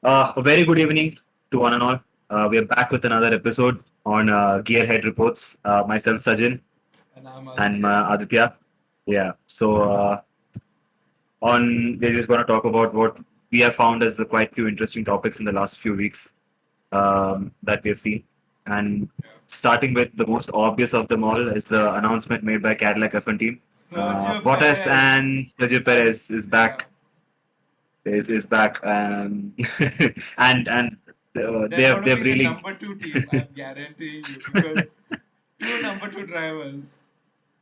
A very good evening to one and all. We are back with another episode on Gearhead Reports. Myself, Sajin, And I'm and Aditya. Aditya. Yeah. We're just going to talk about what we have found as the quite few interesting topics in the last few weeks that we have seen. And starting with the most obvious of them all is the announcement made by Cadillac F1 team. Sergio Bottas Perez. and Sergio Uh, Perez is yeah. back. Is back, and They're going to they've be the really number two team, I'm guaranteeing you, because two number two drivers.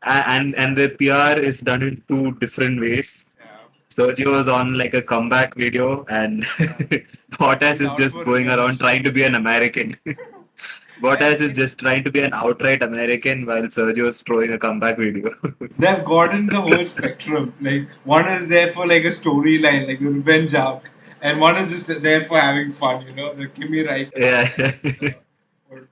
and the PR is done in two different ways. Yeah. Sergio was on like a comeback video, and Yeah. Bottas He's is out just for going around revenge. trying to be an American. Bottas And is just trying to be an outright American, while Sergio is throwing a comeback video. they've gotten the whole spectrum. Like, one is there for like a storyline, like the revenge arc. And one is just there for having fun, the Kimi Raikkonen Yeah. or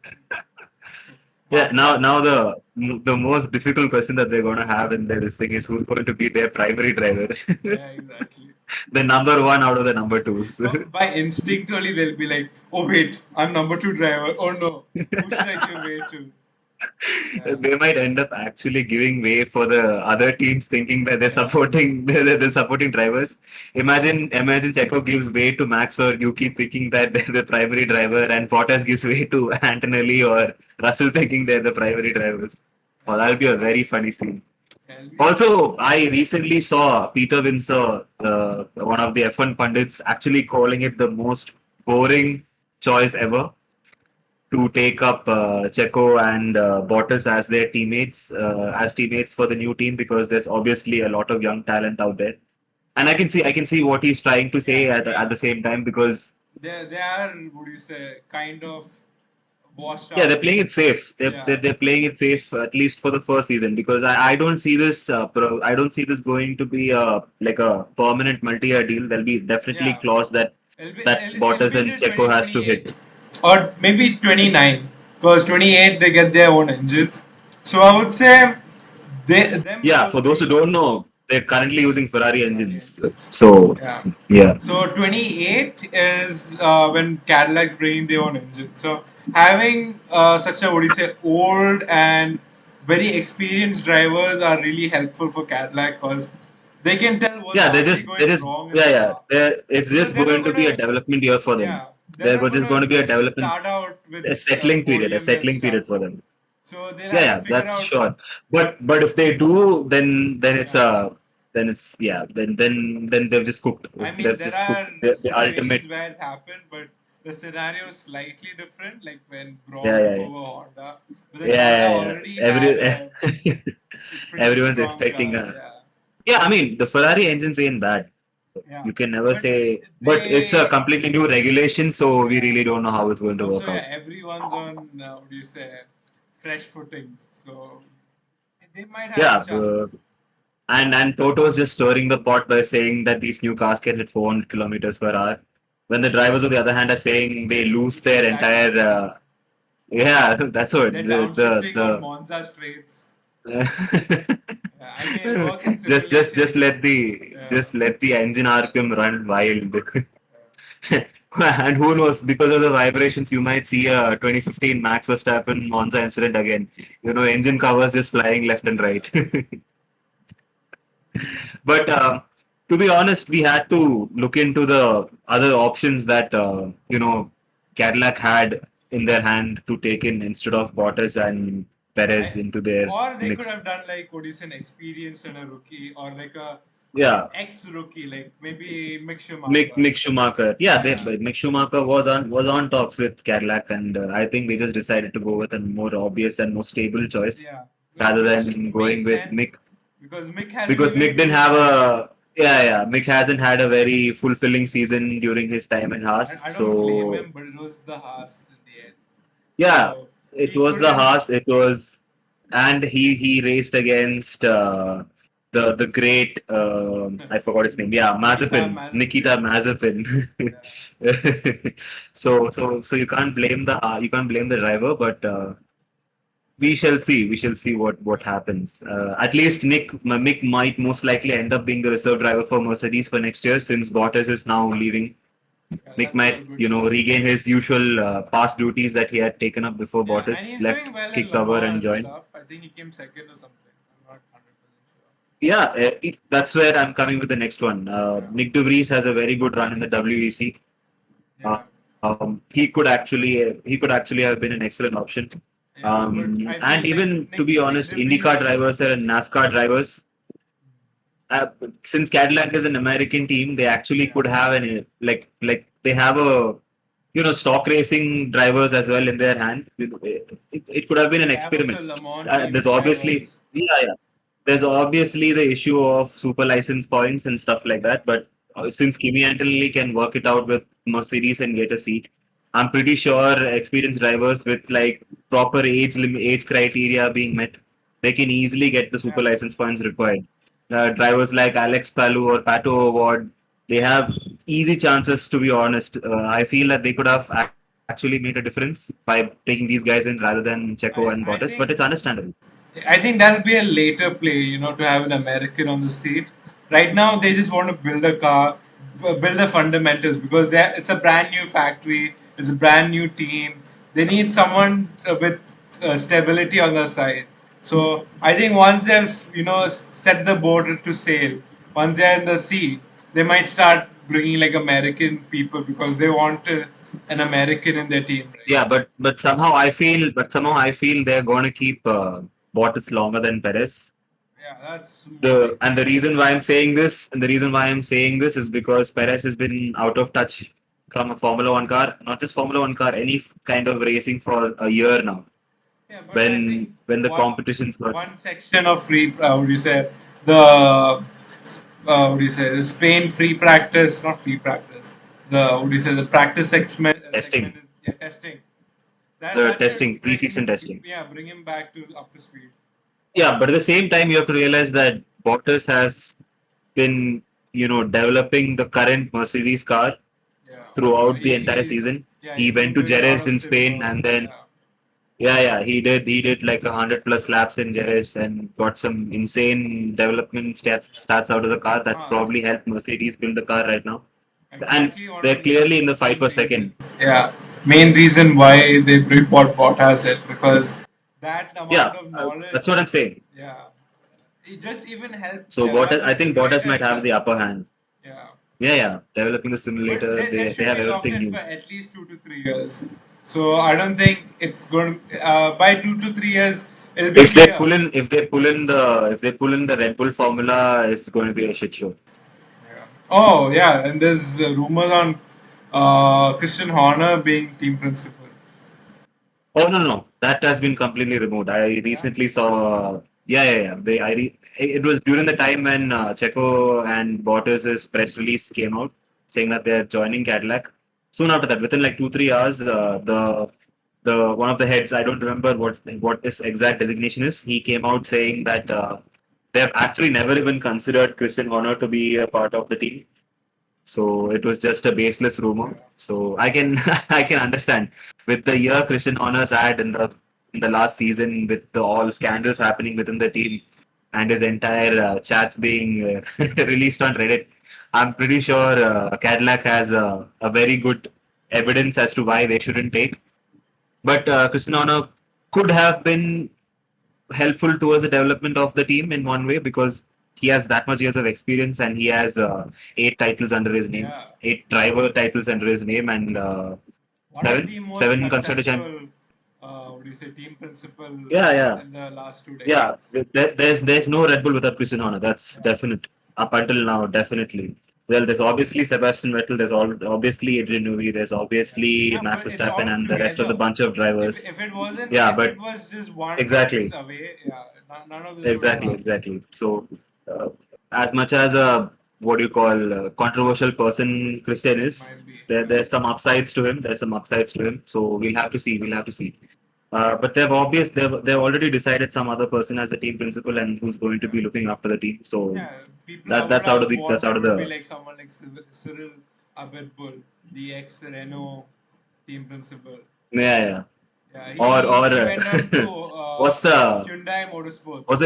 Yeah, Massa. now the most difficult question that they're going to have in this thing is who's going to be their primary driver, Yeah, exactly. the number one out of the number twos. By instinctually they'll be like, oh wait, I'm number two driver. Oh no, who should I give way to? Yeah, They might end up actually giving way for the other teams, thinking that they're yeah, supporting they're supporting drivers. Imagine Checo gives way to Max, or you keep thinking that they're the primary driver, and Bottas gives way to Antonelli or Russell, thinking they're the primary drivers. Oh, yeah. that'll be a very funny scene. It'll be funny. Also, I recently saw Peter Windsor, one of the F1 pundits, actually calling it the most boring choice ever to take up Checo and Bottas as their teammates, as teammates for the new team, because there's obviously a lot of young talent out there, and I can see what he's trying to Yeah, say I at the mean, same time, because they are, what do you say, kind of washed yeah, they're out. playing it safe. Yeah, They're playing it safe, at least for the first season, because I don't see this I don't see this going to be like a permanent multi-year deal. There'll be definitely yeah. clause that It'll Bottas be and till Checo has to 2028 hit. or maybe 29, because 28 they get their own engines. So I would say them Yeah, all for those who three. don't know, they're currently using Ferrari Ferrari engines. engines. So Yeah. yeah, So 28 is when Cadillac's bringing their own engine. So having such a, what do you say, old and very experienced drivers are really helpful for Cadillac, because they can tell what's yeah, actually they going just wrong in yeah, the yeah. car, It's because just they're not going to be a gonna, development year for them. yeah, they're They're not just gonna going to be a just development, start out with a settling period, a podiums and settling stuff. period for them. So they'll Yeah, have to yeah, figure that's out. sure. But if they do, Yeah. then it's yeah, then they've just cooked. I mean, They've there just cooked are the ultimate. situations where it happened, but the scenario is slightly different, like when Yeah, Braun yeah, took yeah, over Honda. But then yeah, Honda yeah, yeah. already had a pretty Everyone's strong expecting car. a. Yeah. Yeah, I mean the Ferrari engines ain't bad. Yeah. You can never But say, but it's a they, completely new regulation, so we yeah. really don't know how it's going to Also, work yeah, out. everyone's on, what do you say, fresh footing. So they might have a Yeah, chance. and Toto's just stirring the pot by saying that these new cars can hit 400 kilometers per hour. When the drivers, on the other hand, are saying they lose their entire. Exactly. Yeah, that's what They're downshifting on Monza straights. the Yeah, I mean, it'll work in just simulation. Yeah. let the engine RPM run wild. Yeah. And who knows, because of the vibrations, you might see a 2015 Max Verstappen Monza incident again. Engine covers just flying left and right. But to be honest, we had to look into the other options that Cadillac had in their hand to take in instead of Bottas and Perez I, into their or they could mix. have done like, what is an experienced and a rookie, or like a Yeah, ex-rookie, like maybe Mick Schumacher. Mick Schumacher. Yeah, Yeah, Mick Schumacher was on talks with Cadillac, and I think they just decided to go with a more obvious and more stable choice yeah, rather which than makes going with sense Mick, because Mick hasn't because even Mick didn't proved have anything. a yeah, Mick hasn't had a very fulfilling season during his time in Haas. I don't blame So him, but it was the Haas in the end. yeah, So it he was the couldn't. Haas. It was, and he raced against the great I forgot his name. Yeah, Nikita Nikita Mazepin. Mazepin. Yeah, So you can't blame the driver, but we shall see. We shall see what happens. At least Mick might most likely end up being the reserve driver for Mercedes for next year, since Bottas is now leaving. Yeah, Mick that's a might, good shout. regain his usual past duties that he had taken up before Yeah, and Bottas he's left, doing well in kicks Le over Mans and and joined. stuff. I think he came second or something. I'm not 100% Yeah, that's where I'm coming with the next one. sure. Yeah, Nick De Vries has a very good run in the WEC. yeah, He could actually have been an excellent option. yeah. But I And feel like even to be Nick honest, IndyCar DeVries. drivers and NASCAR drivers, since Cadillac is an American team, they actually Yeah, could have like they have a stock racing drivers as well in their hand. It could have been an they have also experiment. Le Mans team There's obviously drivers. yeah, there's obviously the issue of super license points and stuff like that. But since Kimi Antonelli can work it out with Mercedes and get a seat, I'm pretty sure experienced drivers with like proper age criteria being met, they can easily get the super Yeah, license points required. Drivers like Alex Palou or Pato Award, they have easy chances. To be honest, I feel that they could have actually made a difference by taking these guys in rather than Checo and I Bottas. But it's think understandable. I think that'll be a later play, to have an American on the seat. Right now, they just want to build a car, build the fundamentals because it's a brand new factory, it's a brand new team. They need someone with stability on their side. So I think once they've set the boat to sail, once they're in the sea, they might start bringing like American people because they want an American in their team, right? Yeah, but somehow I feel they're going to keep Bottas longer than Perez. Yeah, that's more The likely. and the reason why I'm saying this, and the reason why I'm saying this is because Perez has been out of touch from a Formula One car, not just Formula One car, any kind of racing for a year now. Yeah, but I think When the one competitions got one section of free, would you say the would you say the Spain free practice, not free practice. The would you say the practice segment, testing, yeah, testing. That the that should testing, bring preseason him, testing. yeah, bring him back to up to speed. Yeah, but at the same time, you have to realize that Bottas has been, developing the current Mercedes car Yeah, throughout the entire season. He he's went been to doing a lot Jerez of in Spain, and simuls. then Yeah, yeah, he did like 100 plus laps in Jerez and got some insane development stats out of the car. That's ah, probably helped Mercedes build the car right now, and exactly one of they're the clearly in the fight main for reason. second. Yeah, main reason why they bought Bottas it because that amount Yeah, of that's what knowledge. I'm saying. Yeah, it just even helps So develop Bottas, the I think Bottas simulator might have itself. the upper hand. Yeah, Yeah, yeah, developing the but simulator, they they should have be locked everything in for new. at least 2 to 3 years. So I don't think it's going. By 2 to 3 years, it'll be clear. If they pull in the Red Bull formula, it's going to be a shit show. Yeah. Oh yeah, and there's rumors on Christian Horner being team principal. Oh no, no, no. That has been completely removed. I Yeah. recently saw. Yeah, yeah, yeah. It was during the time when Checo and Bottas' press release came out saying that they're joining Cadillac. Soon after that, within like 2 3 hours, the one of the heads, I don't remember what his exact designation is. He came out saying that they have actually never even considered Christian Horner to be a part of the team. So it was just a baseless rumor. Yeah. So I can I can understand with the year Christian Horner's had in the last season with all scandals happening within the team and his entire chats being released on Reddit. I'm pretty sure Cadillac has a very good evidence as to why they shouldn't take. But Christian Horner could have been helpful towards the development of the team in one way because he has that much years of experience and he has 8 titles under his name, Yeah. 8 driver titles under his name, and One of the most seven constructor champ. successful, what do you say, team principal Yeah, yeah, in the last two yeah. decades. There's no Red Bull without Christian Horner. That's Yeah. definite up until now. Definitely. Well, there's obviously Sebastian Vettel. There's obviously Adrian Newey. There's Yeah. obviously Yeah, Max but it's all Verstappen and the rest of the together. bunch of drivers. If it wasn't, Yeah, if but it was just one piece exactly. away, yeah, none of this would have Exactly, happened. exactly. So, uh, as much as a what do you call controversial person Christian is, Might be, yeah. there's some upsides to him. There's some upsides to him. So we'll have to see. We'll have to see. But they've already decided some other person as the team principal and who's going to Yeah. be looking after the team. So Yeah, people I would that's out of have the that's out wanted of would be the like someone like Cyril Abitbul, the ex Renault team principal. yeah, yeah. Yeah, Or he went on to what's the Hyundai Motorsports. what's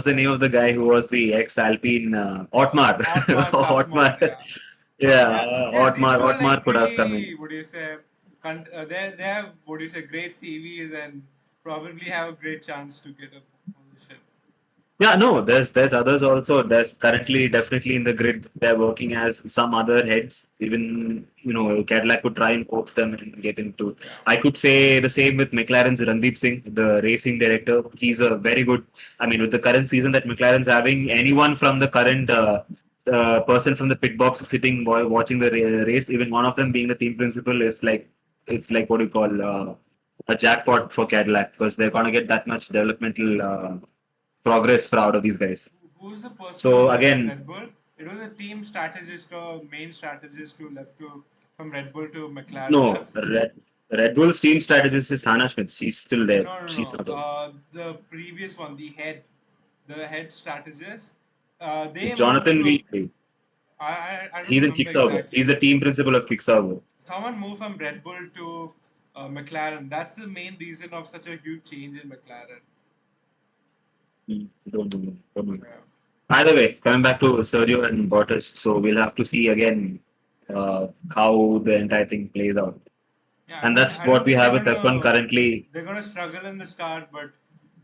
the name of the guy who was the ex Alpine Otmar Otmar Staffmar, Otmar. yeah. Yeah, Yeah, yeah. These two are Otmar like could have come in. pretty. What do you say? They have what do you say? Great CVs and probably have a great chance to get a position. Yeah, no, there's others also. There's currently definitely in the grid. They're working as some other heads. Even Cadillac could try and coax them and get into. Yeah, I could say the same with McLaren's Randeep Singh, the racing director. He's a very good. I mean, with the current season that McLaren's having, anyone from the current person from the pit box sitting watching the race, even one of them being the team principal, is like it's like what do you call a jackpot for Cadillac because they're gonna get that much developmental. Progress for out of these guys. who's the person who So left again, Red Bull? It was a team strategist or main strategist who left to from Red Bull to McLaren. no, That's Red Bull's team strategist is Hannah Schmidt. She's still there. no, no, She's no. not there. The previous one, the head strategist. They moved Jonathan to. Lee, I don't he's in remember Kicksauber. He's exactly. the team principal of Kicksauber. Someone moved from Red Bull to McLaren. That's the main reason of such a huge change in McLaren. Don't know. Don't know. Yeah, Either way, coming back to Sergio and Bottas, so we'll have to see again how the entire thing plays out. yeah. And that's I don't what we think have with F1 currently. they're gonna struggle in the start, but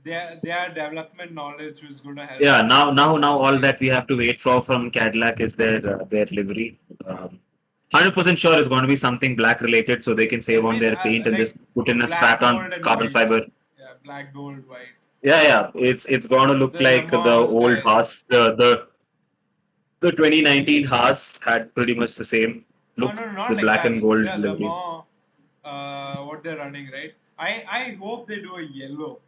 their development knowledge is gonna help Yeah, them now all immensely. that we have to wait for from Cadillac is their livery. 100% sure it's going to be something black related, so they can I save on mean, their paint and like just put in a black, strap on gold, and carbon white. fiber. Yeah, black, gold, white. Yeah, it's going to look The Le like the Mans old style. Haas. The 2019 Haas had pretty much the same Oh look, no, no, not the like black that. and gold Yeah, Le livery. Mans. What they're running, right? I hope they do a yellow.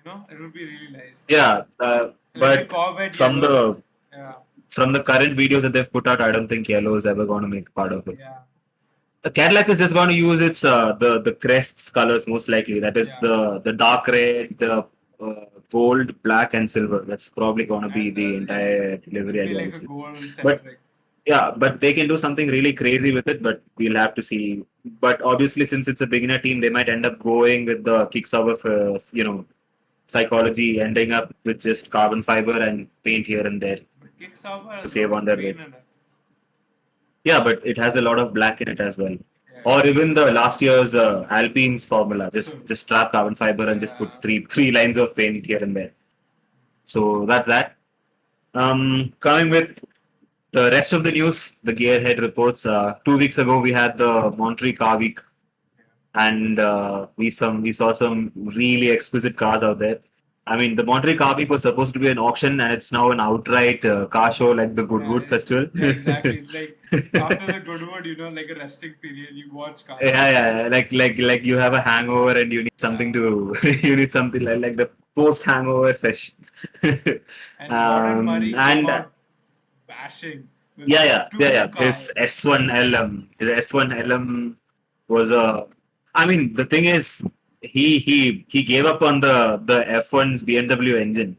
It would be really nice. Yeah, Like a but Corvette from yellows. the Yeah, from the current videos that they've put out, I don't think yellow is ever going to make part of it. yeah, Cadillac is just going to use its the crest's colors most likely. That is yeah. the dark red, the gold, black, and silver. That's probably going to be And the yeah, entire it'll livery be like a ideology. goal But centric. yeah, but they can do something really crazy with it. But we'll have to see. But obviously, since it's a beginner team, they might end up going with the Kicksauber for psychology, ending up with just carbon fiber and paint here and there But Kicksauber to has a lot save on of their green weight. in it. Yeah, but it has a lot of black in it as well. Yeah, Or yeah. even the last year's Alpine's formula, So just strap carbon fiber and just put yeah, three lines of paint here and there. So that's that. Coming with the rest of the news, the Gearhead Reports. 2 weeks ago, we had the Monterey Car Week, yeah, and we saw some really exquisite cars out there. I mean, the Monterey Car Week was supposed to be an auction, and it's now an outright car show like the yeah, Goodwood Festival. yeah. Exactly. It's like after the Goodwood, like a resting period. You watch cars Yeah, go by. yeah, like you have a hangover and you need something Yeah, to you need something like the post hangover session. and Gordon Murray came And out bashing. There's yeah. two His cars. S1 LM, his S1 LM was a. I mean, the thing is, he gave up on the F1's BMW engine.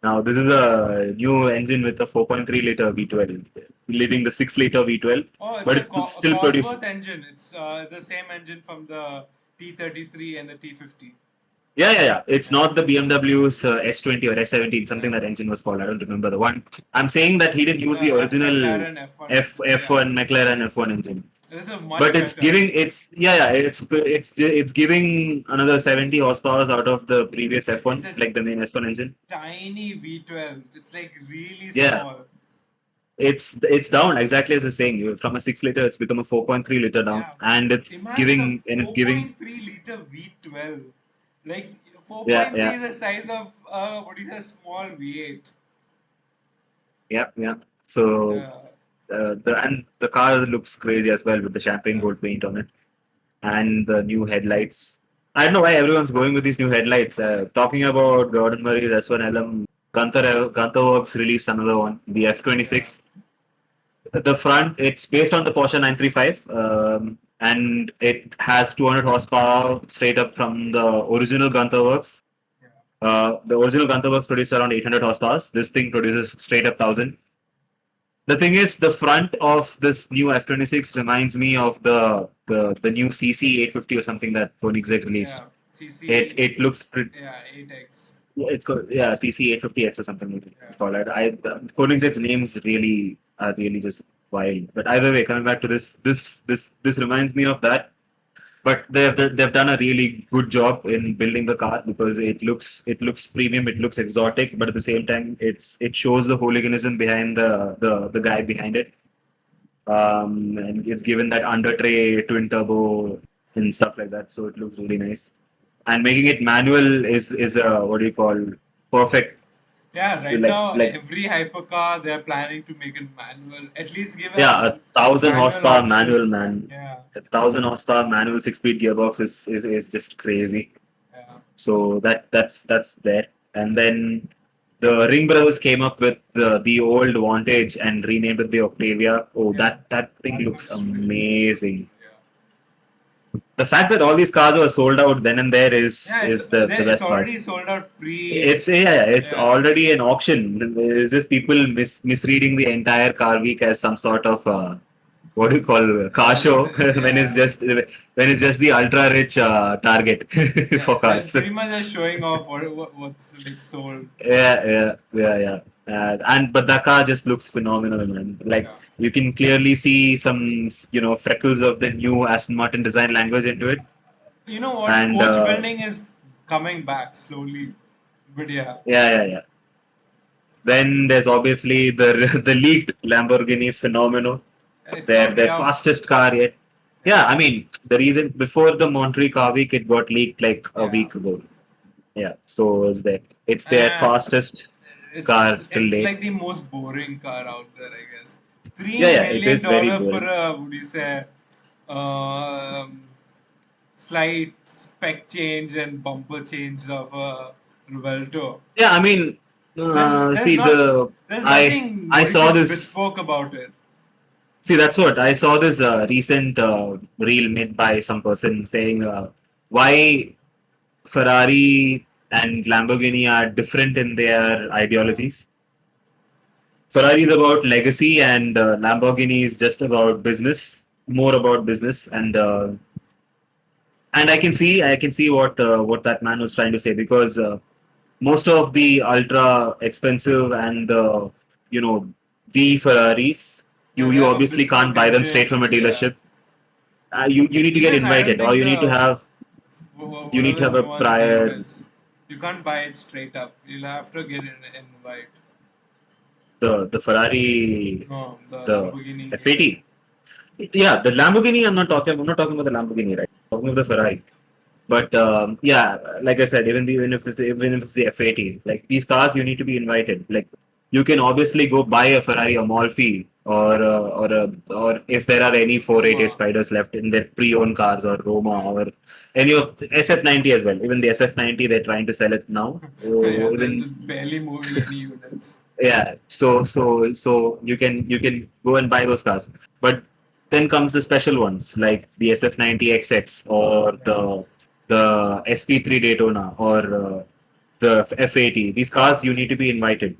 Now this is a new engine with a 4.3 liter V12, leaving the 6 liter V12, Oh, it's but a, it could A still produce. Cosworth engine. It's the same engine from the T33 and the T50. Yeah. It's Yeah, not the BMW's S20 or S17, something yeah. that engine was called. I don't remember the one. I'm saying that he didn't use the original McLaren F1 engine. Yeah, F1 McLaren F1 engine. this is a much But it's better. giving it's giving another 70 horsepower out of the previous It's F1, a like the main S1 engine. tiny V12. It's like really Yeah, small. it's down exactly as you're saying. From a 6 liter, it's become a 4.3 liter down, Yeah. and Imagine a it's giving 4.3 liter V12. Like yeah 4.3 is the size of what is a small V8. yeah. So Yeah. the car looks crazy as well with the champagne Yeah. gold paint on it and the new headlights. I don't know why everyone's going with these new headlights. Talking about Gordon Murray's S1 LM, Gunther Works released another one, the Yeah. F26. The front, it's based on the Porsche 935, and it has 200 horsepower straight up from the original Gunther Works. Yeah. The original Gunther Works produced around 800 horsepower. This thing produces straight up 1000. The thing is, the front of this new F26 reminds me of the new CC 850 or something that Koenigsegg released. Yeah. CC. It looks pretty. Yeah. 8X. It's called, CC 850X or something like Yeah. it's called. Koenigsegg's names really are really just wild. But either way, coming back to this reminds me of that. But they've done a really good job in building the car because it looks premium, it looks exotic, but at the same time it shows the hooliganism behind the guy behind it. And it's given that under tray twin turbo and stuff like that, so it looks really nice. And making it manual is a what do you call perfect Yeah, right like now like every hypercar they're planning to make it manual. At least give yeah, a 1,000 manual horsepower manual, option. man. Yeah, 1,000 horsepower manual 6 speed gearbox is just crazy. yeah. So that's there. And then the Ring Brothers came up with the old Vantage and renamed it the Octavia. Oh, Yeah, that thing that looks looks really cool. amazing. Yeah, The fact that all these cars were sold out then and there yeah. It's is the it's best part. already sold out pre. It's yeah, it's Yeah, already an auction. It's just people misreading the entire car week as some sort of what do you call car show yeah, when it's just the ultra rich target yeah. for They're cars. pretty much just showing off what's like sold. Yeah. And but the car just looks phenomenal, man. Like Yeah. you can clearly see some, freckles of the new Aston Martin design language into it. You know what? And Coach building is coming back slowly, but yeah, yeah. Then there's obviously the the leaked Lamborghini Fenomeno, it's their already out. fastest car yet. Yeah, Yeah, I mean the reason before the Monterey Car Week it got leaked like a yeah. week ago. Yeah, so it's their And fastest car till it's date. like the most boring car out there, I guess. Three Yeah, it million is very dollar for boring. a what do you say? Um, Slight spec change and bumper change of a Revelto. Yeah, I mean, There's see not the there's I nothing I what is saw this this. bespoke about it. See, that's what I saw this recent reel made by some person saying why Ferrari and Lamborghini are different in their Yeah. ideologies. Ferrari is about legacy, and Lamborghini is just about business, more about business, and I can see what that man was trying to say because most of the ultra expensive and the you know the Ferraris, Yeah, they you have a obviously can't bespoke buy them straight from a engines, yeah. dealership. You need to get Even I don't invited, or think the you need whatever to the have a new one's name prior is, you can't buy it straight up. You'll have to get an invite. the Ferrari No, the the Lamborghini. Yeah. F80. Yeah, the Lamborghini. I'm not talking about the Lamborghini, right? I'm talking about the Ferrari. But yeah, like I said, even if it's the F80, like these cars, you need to be invited. Like you can obviously go buy a Ferrari Amalfi or if there are any 488 Roma. Spiders left in their pre-owned cars or Roma Yeah. or any of the SF90 as well. Even the SF90, they're trying to sell it now. Yeah, So they're even barely moving any units. yeah, so you can go and buy those cars, but then comes the special ones like the SF90XX or Yeah. the SP3 Daytona or the F80. These cars you need to be invited.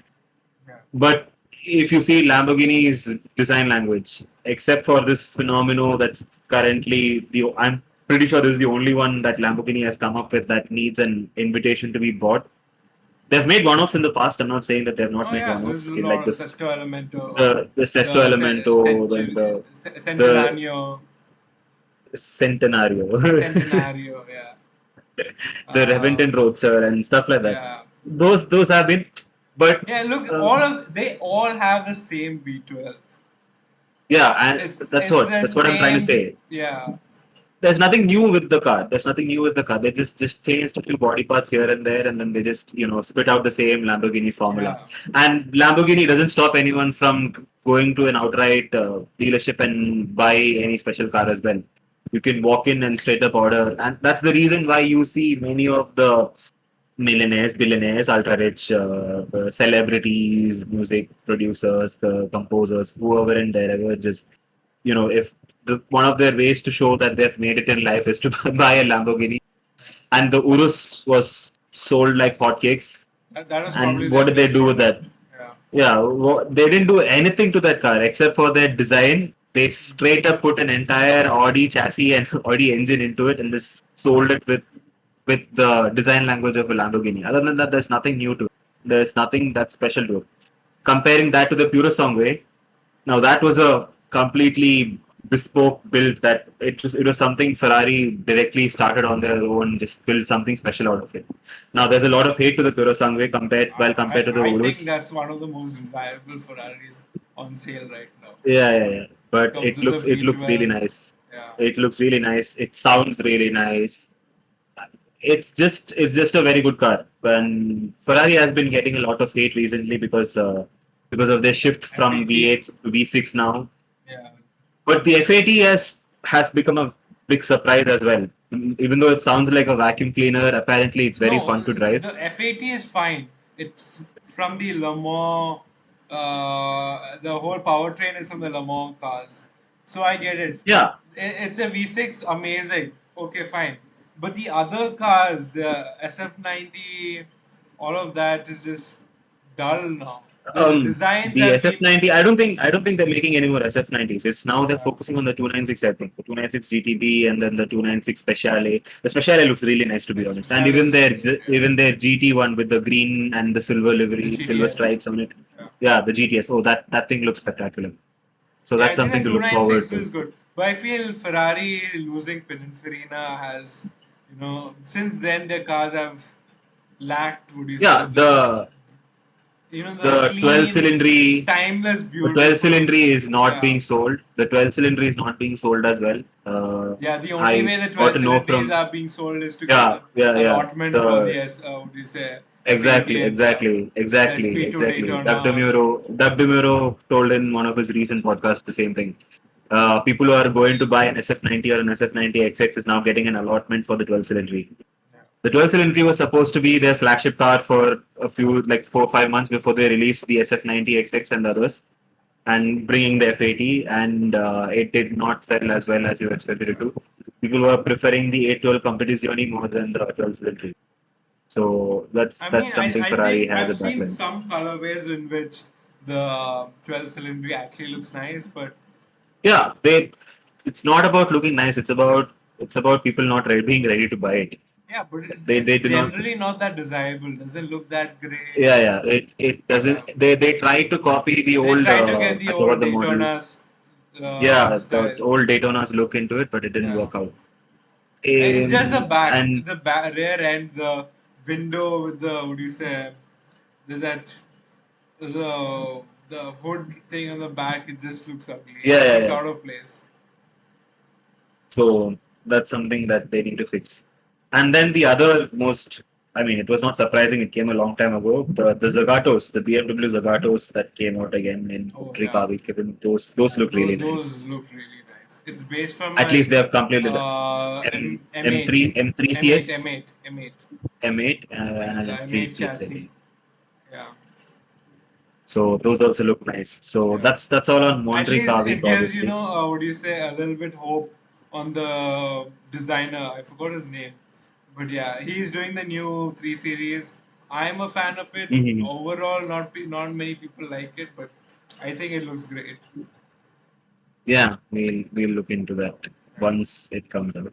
Yeah. But if you see Lamborghini's design language, except for this phenomenon that's currently I'm pretty sure this is the only one that Lamborghini has come up with that needs an invitation to be bought. They've made one-offs in the past. I'm not saying that they've not Oh made yeah, there's one-offs. a Like lot of this, Sesto Elemento, the Sesto the Elemento, then the Centenario, Centenario, Centenario. Yeah. the Reventon Um, Roadster, and stuff like that. yeah. Those have been, but Yeah. Look, uh, they all have the same B12. yeah, and It's the that's what I'm trying to same. say. Yeah. There's nothing new with the car. There's nothing new with the car. They just changed a few body parts here and there, and then they just spit out the same Lamborghini formula. Yeah. And Lamborghini doesn't stop anyone from going to an outright dealership and buy any special car as well. You can walk in and straight up order, and that's the reason why you see many of the millionaires, billionaires, ultra rich celebrities, music producers, composers, whoever and wherever, just if one of their ways to show that they've made it in life is to buy a Lamborghini, and the Urus was sold like hotcakes. That was probably And their what did they big do with that? product. Yeah. Yeah, they didn't do anything to that car except for their design. They straight up put an entire Audi chassis and Audi engine into it, and just sold it with the design language of a Lamborghini. Other than that, there's nothing new to it. There's nothing that's special to it. Comparing that to the Purus Songway, now that was a completely bespoke built that it was something Ferrari directly started on their own, just built something special out of it. Now there's a lot of hate to the Kurosangwe compared to the I think Urus. that's one of the most desirable Ferraris on sale right now. Yeah. But Comes with the it looks really V12. nice. Yeah. It looks really nice. It sounds really nice. It's just a very good car. And Ferrari has been getting a lot of hate recently because of their shift from FAT. V8 to V6 now. Yeah. But the FAT has become a big surprise as well. Even though it sounds like a vacuum cleaner, apparently it's very No, fun to drive. the FAT is fine. It's from the Le Mans. The whole powertrain is from the Le Mans cars, so I get it. Yeah, It's a V6, amazing. Okay, fine. But the other cars, the SF90, all of that is just dull now. The designs the have been. SF90. I don't think they're making any more SF90s. It's now they're Yeah, focusing on the 296. I think the 296 GTB and then the 296 Speciale. The Speciale looks really nice to be honest. And Special is great. Yeah. even their GT one with the green and the silver The livery, silver GTS. stripes on it. Yeah. Yeah, the GTS. Oh, that thing looks spectacular. So Yeah, that's I think the something to look forward 296 to. is good. But I feel Ferrari losing Pininfarina has, since then their cars have lacked, would you say, Yeah, the the 12 clean, cylinder timeless, the 12 beautiful. cylinder is not Yeah. being sold. The 12 cylinder is not being sold as well. Yeah, the only I way the got 12 to know cylinders from are being sold is to get yeah, an yeah, yeah. allotment for The the what do you say, exactly, FAT and stuff. exactly, The exactly, SP2 exactly. Daytona. Doug DeMuro told in one of his recent podcasts the same thing. People who are going to buy an SF90 or an SF90 XX is now getting an allotment for the 12 cylinder. Yeah. The 12 cylinder was supposed to be their flagship car for a few, like 4 or 5 months before they released the SF90 XX and the others, and bringing the FAT, and it did not sell as well as you expected it to. People were preferring the 812 Competizione more than the 12 cylinder. So that's I that's mean, something I Ferrari think has I've a seen backline. some colorways in which the 12 cylinder actually looks nice, but Yeah, they. It's not about looking nice. It's about people not being ready to buy it. yeah, but They it's do not. generally not that desirable. Doesn't look that great. Yeah. It doesn't. Yeah. They try to copy the They old. try to get the I forgot old the model. Daytona's Yeah, the style. old Daytona's look into it, but it didn't Yeah. work out. It's just the back, And the rear end, the window with the what do you say? There's that the hood thing on the back. It just looks ugly. It's yeah. out of place. So that's something that they need to fix. And then the other most, I mean, it was not surprising. It came a long time ago. The Zagatos, the BMW Zagatos that came out again in Oh yeah. Republic, even those look really nice. Those look really nice. It's based from At a least they have completed M M8 M3 M3 M8 CS M8 M8 M8 yeah, and an the M3 M8 CS, I chassis. think. Yeah, So those also look nice. So yeah. that's all on At Monterey least Car it Week, gives obviously. what do you say, a little bit hope on the designer. I forgot his name, but yeah, he's doing the new 3 series. I'm a fan of it. Mhm. Overall, not many people like it, but I think it looks great. Yeah, we'll look into that Yeah. once it comes out.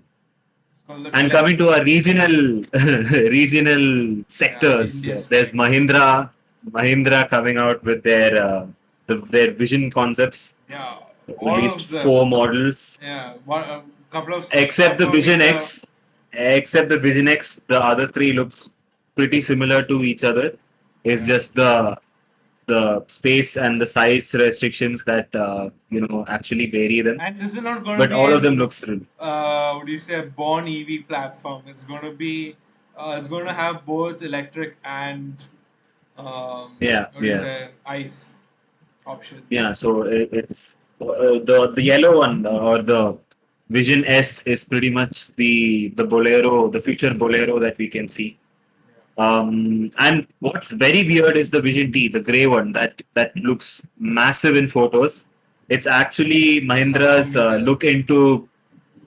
It's called the And coming to Class. our regional regional Yeah, sectors, India there's spec. Mahindra coming out with their vision concepts. Yeah, all Released of them. four models, Yeah, one a couple of except stuff the from Vision India. X. Except the Vision X, the other three looks pretty similar to each other. It's Yeah, just the space and the size restrictions that actually vary them. and this is not going to But be all of them an looks real. what do you say, born EV platform. It's going to have both electric and Yeah, what do you yeah. say, ice options. Yeah, so the yellow one or the Vision S is pretty much the Bolero, the future Bolero that we can see. And what's very weird is the Vision T, the gray one that looks massive in photos. It's actually Somehow Mahindra's medium. look into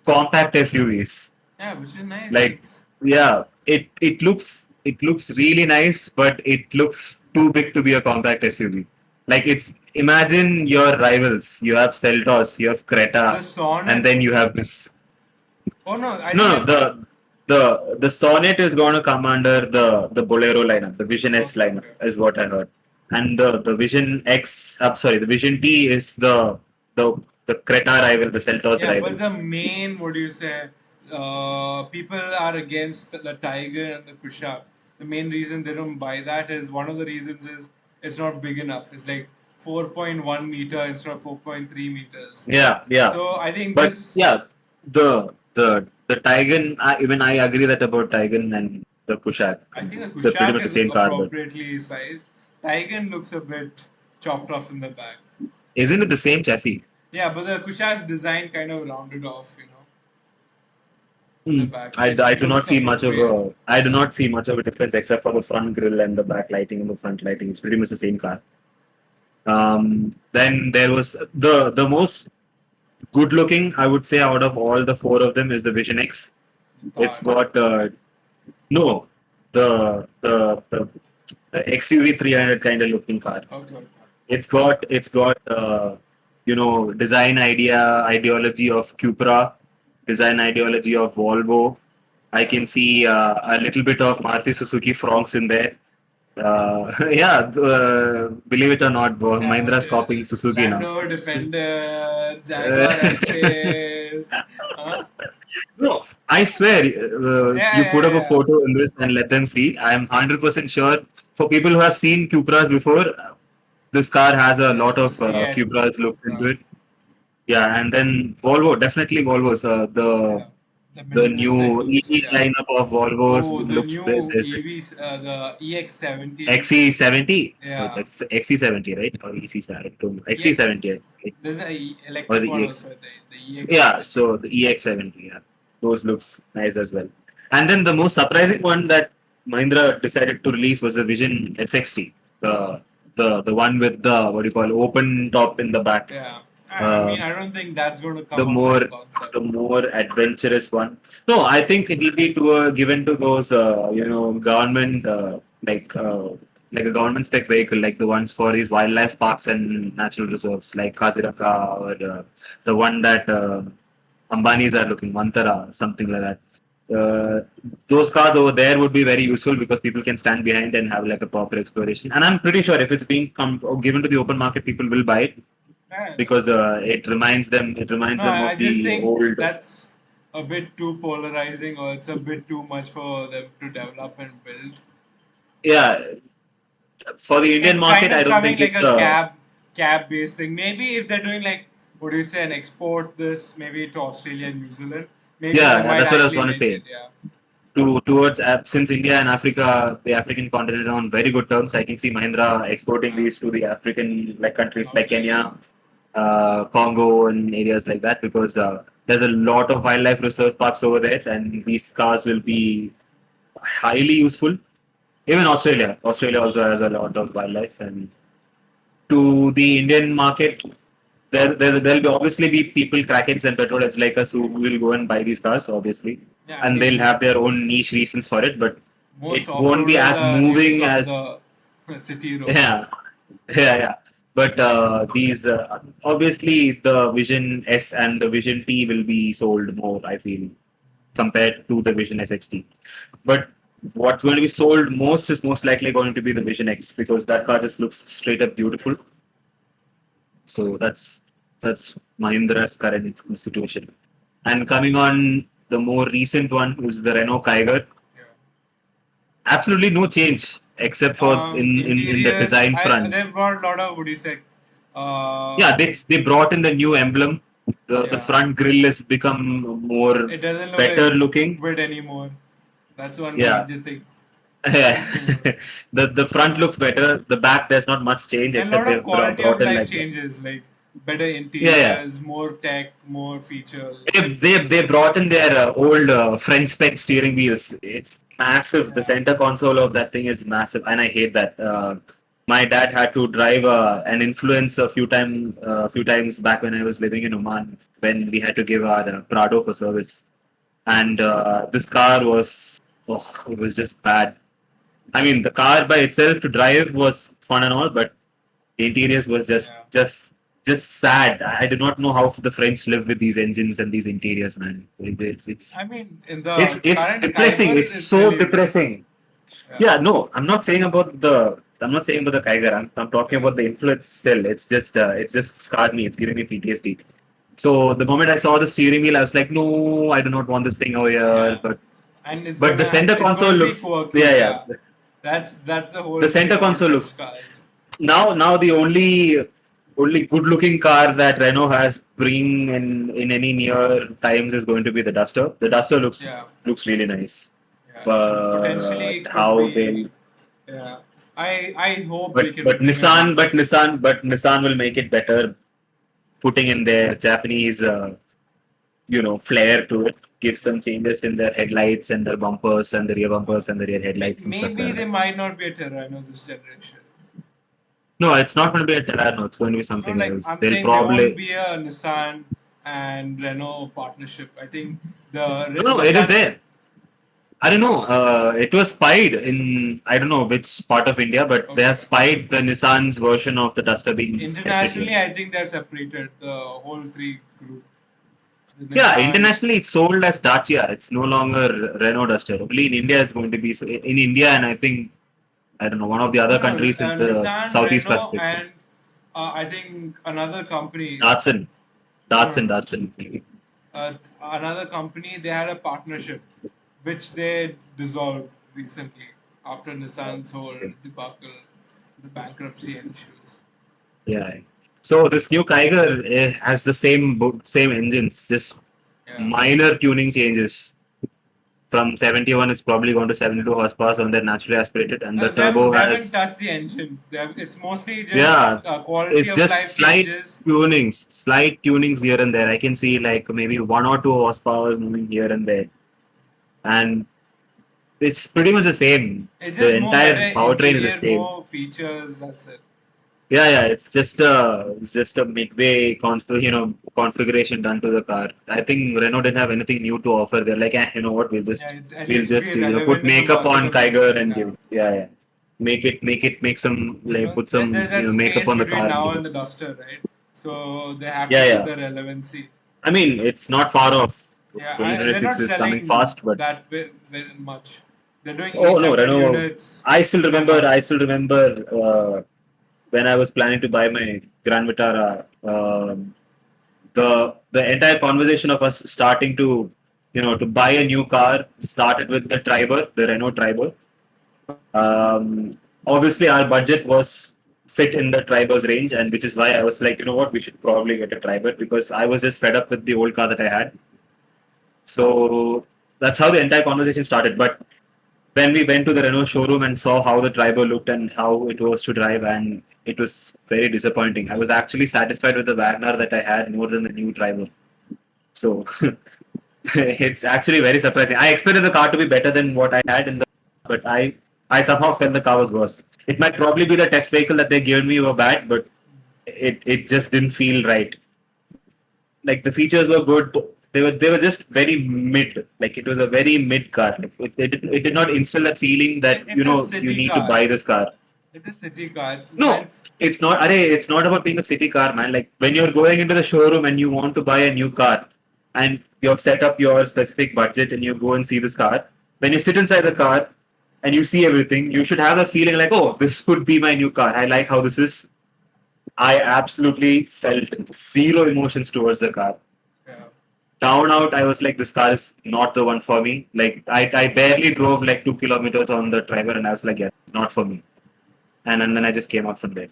compact SUVs. Yeah, which is nice. Like, It's yeah, it looks really nice, but it looks too big to be a compact SUV. Like, it's imagine your rivals. You have Seltos, you have the Creta, and then Sonnet. you have this. Oh no, I No, think no, the Sonnet is going to come under the Bolero lineup. The Vision S okay, lineup okay. is what I heard, and the Vision X. I'm sorry, the Vision T is the the Creta rival, the Seltos Yeah, but rival. the main, what do you say? People are against the Tiger and the Kushak. The main reason they don't buy that is one of the reasons is it's not big enough. It's like 4.1 meter instead of 4.3 meters. Yeah, yeah. So I think But this, yeah, the Tigan, even I agree that about Tigan and the Kushak. I think the They're pretty Kushak much the is same car, but appropriately sized. Tiger looks a bit chopped off in the back. isn't it the same chassis? Yeah, but the Kushak's design kind of rounded off, in the Hmm. back. I It do not looks see much of appropriate. a I do not see much of a difference except for the front grille and the back lighting and the front lighting. It's pretty much the same car. Then there was the most good looking, I would say, out of all the four of them is the Vision X. It's Thar. got no the XUV 300 kind of looking car. Okay. It's got design ideology of Cupra, design ideology of Volvo. I can see a little bit of Maruti Suzuki Fronx in there. Yeah, believe it or not, Mahindra's copying Suzuki Land now. Rover Defender, Uh, Jaguar F-Pace. Huh? no, I swear, Yeah, you put yeah, up a yeah. photo in this and let them see. I am 100% sure for people who have seen Cupras before, this car has a Yeah, lot it's a of Seat Cupras looked into Cupra. it. Yeah, and then Volvo, definitely Volvo's. Yeah, the The minimalistic new looks. EV Yeah. lineup of Volvos Oh, the looks new there's the EVs, the EX70. XC70 or Yeah, XC70, right? Or EC70, I don't know. EX. XC70, right? There's an Or electric the one EX. also. The Yeah, EX70. so the EX70, yeah. Those looks nice as well. And then the most surprising one that Mahindra decided to release was the Vision SXT. The one with the what do you call open top in the back. Yeah. I Uh, mean, I don't think that's going to the come up as more a concept. the more adventurous one. No, I think it will be given to those government like a government spec vehicle like the ones for these wildlife parks and natural reserves like Kaziranga or the one that Ambani's are looking Mantara something like that. Those cars over there would be very useful because people can stand behind and have like a proper exploration. And I'm pretty sure if it's being given to the open market, people will buy it Yeah. because it reminds No, them I of just the think old. that's a bit too polarizing, or it's a bit too much for them to develop and build. Yeah, for the Indian It's kind market, I of don't coming think like it's a cab based thing. Maybe if they're doing like what do you say, and export this maybe to Australia and New Zealand, maybe they yeah, might that's what I was actually going to make it. say. Yeah. Towards since India and Africa, the African continent are on very good terms. I can see Mahindra exporting Yeah. these to the African like countries like Australia. Kenya, Congo, and areas like that because there's a lot of wildlife reserve parks over there, and these cars will be highly useful. Even Australia also has a lot of wildlife, and to the Indian market, there'll be obviously be people crackheads and petrol heads like us who will go and buy these cars, obviously, Yeah, I and they'll mean have their own niche reasons for it, but most it won't be off-roaders as are used moving on as the city yeah, roads. yeah. But these obviously the Vision S and the Vision T will be sold more, I feel, compared to the Vision SXT. But what's going to be sold most is most likely going to be the Vision X because that car just looks straight up beautiful. So that's Mahindra's current situation. And coming on the more recent one, which is the Renault Kiger, Yeah. absolutely no change except for in the Interior. design I front. they've got a lot of what do you say? Yeah, Uh, they brought in the new emblem. The yeah. front grille has become more It doesn't look like better looking. wood anymore. That's one Yeah, major thing. the front looks better. The back there's not much change And a except lot of they've quality of brought in life like changes, like better yeah, yeah. interiors, more tech, more features. They brought in their old French spec steering wheels. It's massive. The Yeah. center console of that thing is massive, and I hate that. My dad had to drive an influence a few times back when I was living in Oman when we had to give our Prado for service, and this car it was just bad. I mean, the car by itself to drive was fun and all, but the interiors was Yeah. just sad. I do not know how the French live with these engines and these interiors, man. It's it's I mean, in it's the it's current depressing. Kyber, It's it's so really good. depressing. Yeah. Yeah, no, I'm not saying about the Kiger. I'm talking Correct. about the influence still. It's just scarred me. It's giving me PTSD. So the moment I saw the steering wheel, I was like, no, I do not want this thing over here. Yeah, and But the center it's console gonna be looks, quirky. yeah, Yeah, yeah. that's the The whole thing center about console looks. French cars. Now the only good looking car that Renault has bring in any near times is going to be the Duster. The Duster Yeah, looks really nice, yeah, and but potentially could how be. they'll Yeah, I hope they can but bring a decent. Nissan will make it better, putting in their Japanese flair to it. Give some changes in their headlights and their bumpers and the rear bumpers and the rear headlights and stuff Maybe like they that. might not be a Terrano this generation. No, it's not going to be a Terrano. It's going to be No, something like else. I'm They'll saying there won't probably be a Nissan and Renault partnership. I think no. It is Nissan there. I don't know. It was spied in I don't know which part of India, but they have okay. spied the Nissan's version of the Duster being tested here. Internationally, I think they're separated. The whole three group, the Yeah, Nissan. internationally it's sold as Dacia. It's no longer Renault Duster. Only in India it's going to be in India, and I think I don't know one of the other No, no, countries in the Nissan, Southeast Renault, Pacific. and I think another company. Datsun, No, no, Datsun, no. Datsun. Another company. They had a partnership, which they dissolved recently after Nissan's whole debacle, the bankruptcy and issues. Yeah. So this new Kiger has the same engines, just Yeah. minor tuning changes. From 71, it's probably gone to 72 horsepower on their naturally aspirated, and the turbo They haven't has touched the engine. It's mostly just yeah, quality it's of just life changes. slight tunings here and there. I can see like maybe 1 or 2 horsepower moving here and there, and it's pretty much the same. It's The just more entire better powertrain is the interior, same. more features. That's it. Yeah, it's just a midway configuration done to the car. I think Renault didn't have anything new to offer. They're like, you know what, Yeah, at we'll least just be relevant put in the makeup market on a bit. Kiger and Yeah. give make some like put There's some that makeup space on the between car and now give and it. the Duster, right? So they have to Yeah, keep yeah. the relevancy. I mean, it's not far off. Yeah, they're 2026 not is coming selling fast, but that very much. They're doing oh no, 800 Renault. units I still a remember. month. When I was planning to buy my Grand Vitara. The entire conversation of us starting to to buy a new car started with the Triber, the Renault Triber. Obviously, our budget was fit in the Triber's range, and which is why I was like, you know what, we should probably get a Triber because I was just fed up with the old car that I had. So that's how the entire conversation started. But when we went to the Renault showroom and saw how the Triber looked and how it was to drive, and it was very disappointing. I was actually satisfied with the Wagner that I had more than the new Triber. So it's actually very surprising. I expected the car to be better than what I had in the, but I somehow felt the car was worse. It might probably be the test vehicle that they given me were bad, but it just didn't feel right. Like the features were good. They were just very mid. Like it was a very mid car. Like it did not instill that feeling that It's a you city need to car. buy this car. It's a city car. It's No, meant. it's not. It's not about being a city car, man. Like when you're going into the showroom and you want to buy a new car, and you have set up your specific budget, and you go and see this car. When you sit inside the car and you see everything, you should have a feeling like, oh, this could be my new car. I like how this is. I absolutely felt zero emotions towards the car. Yeah. Down out, I was like, this car is not the one for me. Like I barely drove like 2 kilometers on the driver, and I was like, yeah, it's not for me. And then I just came out from there.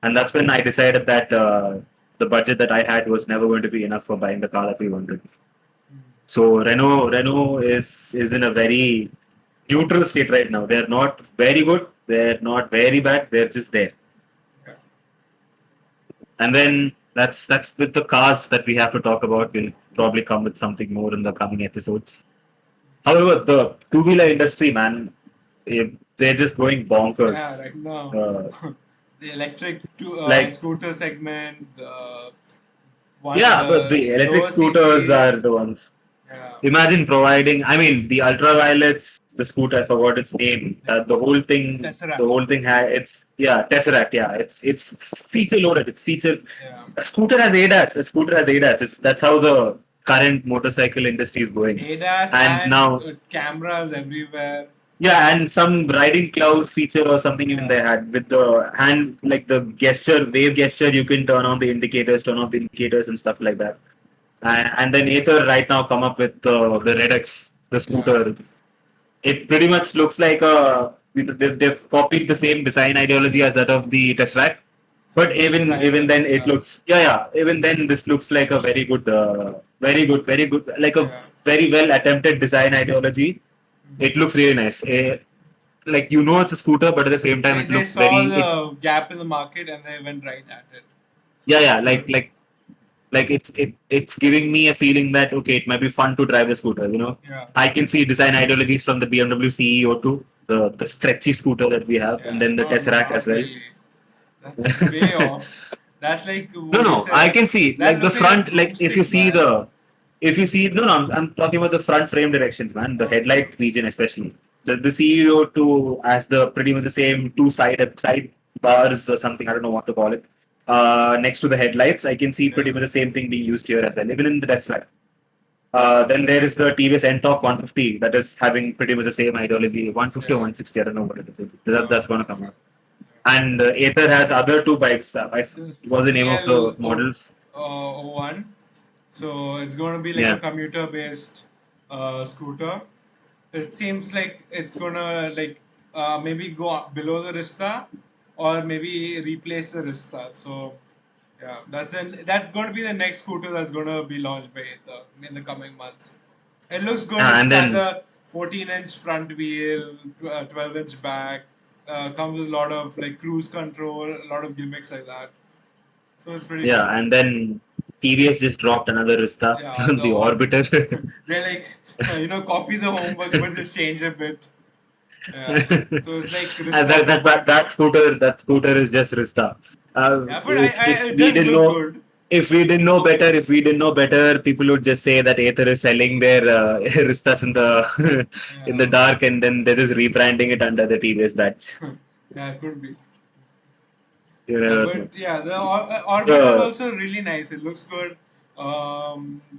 And that's when I decided that the budget that I had was never going to be enough for buying the car that we wanted. So Renault is in a very neutral state right now. They're not very good. They're not very bad. They're just there. Yeah. And then that's with the cars that we have to talk about. We'll probably come with something more in the coming episodes. However, the two-wheeler industry, man, they're just going Yeah, bonkers. right now. Uh, The electric like scooter segment, yeah, but the the electric lower scooters CC. are the ones. Yeah. Imagine providing. I mean, the ultraviolets, the scooter. I forgot its name. The Tesseract. whole thing had. It's yeah, Tesseract. Yeah, it's feature loaded. It's feature. Yeah. A scooter has ADAS. A scooter has ADAS. That's how the current motorcycle industry is going. ADAS And and now, cameras everywhere. yeah, and some riding gloves feature or something even they Yeah. had with the hand, like the gesture, wave gesture. You can turn on the indicators, turn off the indicators, and stuff like that. and then Ather right now come up with the Red X, the Yeah. scooter. It pretty much looks like a they've copied the same design ideology as that of the Tesseract. So it's But going to be even rival. then, it Yeah. looks Even then, this looks like a very good, like a Yeah. very well attempted design ideology. It looks really nice. Like it's a scooter, but at the same time, it They looks saw very the gap in the market and they went right at it. So yeah it yeah looks good. like it's giving me a feeling that okay, it might be fun to drive the scooter. Yeah. I can see design ideologies from the BMW CEO to the stretchy scooter that we have, and Yeah. then the No, no, Tesseract as not well. really. That's way off. That's like, No, what do you no, I say? can see That like the looks like a front. Like if you broomstick, see man. if you see, no, no, I'm talking about the front frame directions, man. The Okay, headlight okay. region, especially the CEO to as the pretty much the same two side bars or something. I don't know what to call it. Next to the headlights, I can see Yeah. pretty much the same thing being used here as well, even in the test track. Then there is the TVS NTOP 150 that is having pretty much the same ideology. 150 or Yeah. 160, I don't know what it is. That's going to Not come sure. out. And Ather has other two bikes. The What's the name of CL the models? 01. So it's going to be like a Yeah. commuter based scooter. It seems like it's going to like maybe go below the Rista or maybe replace the Rista. So yeah, that's going to be the next scooter that's going to be launched by Ather in the coming months. It looks good. It And has then a 14-inch front wheel, 12-inch back. Comes with a lot of like cruise control, a lot of gimmicks like that. So it's pretty yeah, cool. and then TVS just dropped another Rista, Yeah, the the Orbiter. they like copy the homework but just change a bit. Yeah. So it's like And Krista 2.0. that scooter is just Rista. Yeah, but it does look good. If we didn't know better, people would just say that Ather is selling their Ristas in the in the Yeah. dark, and then they're just rebranding it under the TVS badge. Yeah, could be. You Yeah, never know. but yeah, the Orbiter is The also really nice. It looks good.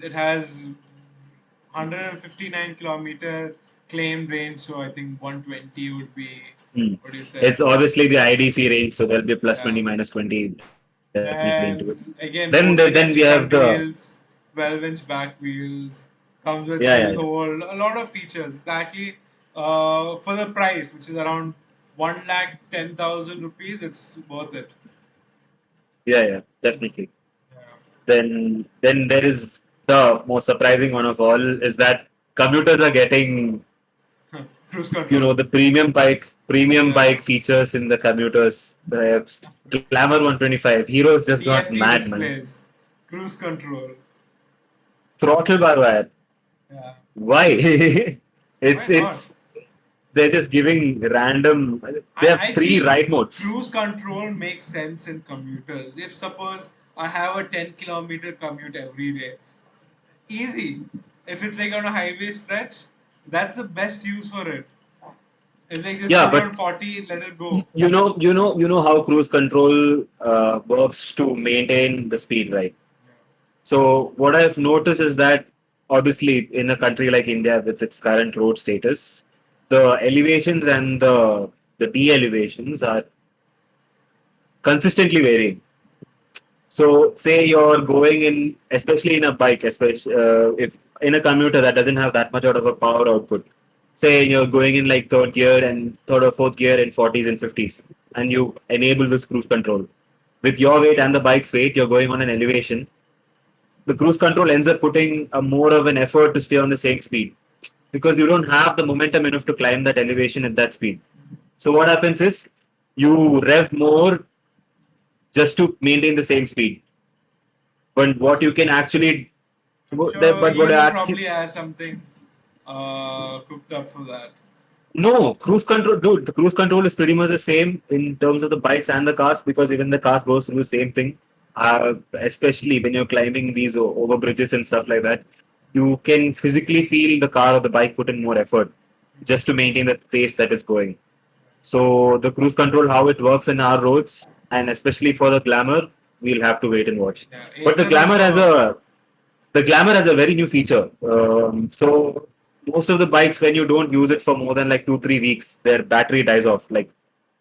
It has 159-kilometer claimed range, so I think 120 would be, Hmm. what do you say? It's obviously the IDC range, so there'll be plus Yeah. 20, minus 20 definitely into it. And again, Then we 14-inch have front the wheels, 12-inch back wheels, comes with hill yeah. hold, a lot of features. It's actually, for the price, which is around 1,10,000 rupees, it's worth it. It's, Definitely. Then there is the most surprising one of all is that commuters are getting yeah. Cruise control. the premium Yeah. bike features in the commuters. The Glamour 125. Heroes just got TFT mad, man. displays, cruise control. Throttle bar wire. Yeah, Why? why not? It's they're just giving random. They have I three feel ride modes. cruise control makes sense in commuters. If suppose I have a 10-kilometer commute every day, easy. If it's like on a highway stretch, that's the best use for it. It's like just Yeah, put it but on 40, let it go. you know how cruise control works to maintain the speed, right? So what I've noticed is that obviously in a country like India with its current road status, the elevations and the de-elevations are consistently varying. So say you're going in, especially in a bike, especially if in a commuter that doesn't have that much out of a power output. Say you're going in like third gear and third or fourth gear in 40s and 50s, and you enable this cruise control. With your weight and the bike's weight, you're going on an elevation. The cruise control ends up putting a more of an effort to stay on the same speed because you don't have the momentum enough to climb that elevation at that speed. So what happens is you rev more just to maintain the same speed. But what you can actually, I'm sure but what Hero actually probably has something cooked up for that. no cruise control, dude. The cruise control is pretty much the same in terms of the bikes and the cars because even the cars goes through the same thing. Especially when you're climbing these over bridges and stuff like that, you can physically feel the car or the bike put in more effort just to maintain the pace that is going. So the cruise control, how it works in our roads, and especially for the Glamour, we'll have to wait and watch. Yeah, But Aether also. the Glamour has a very new feature. So most of the bikes, when you don't use it for more than like 2 3 weeks, their battery dies off. Like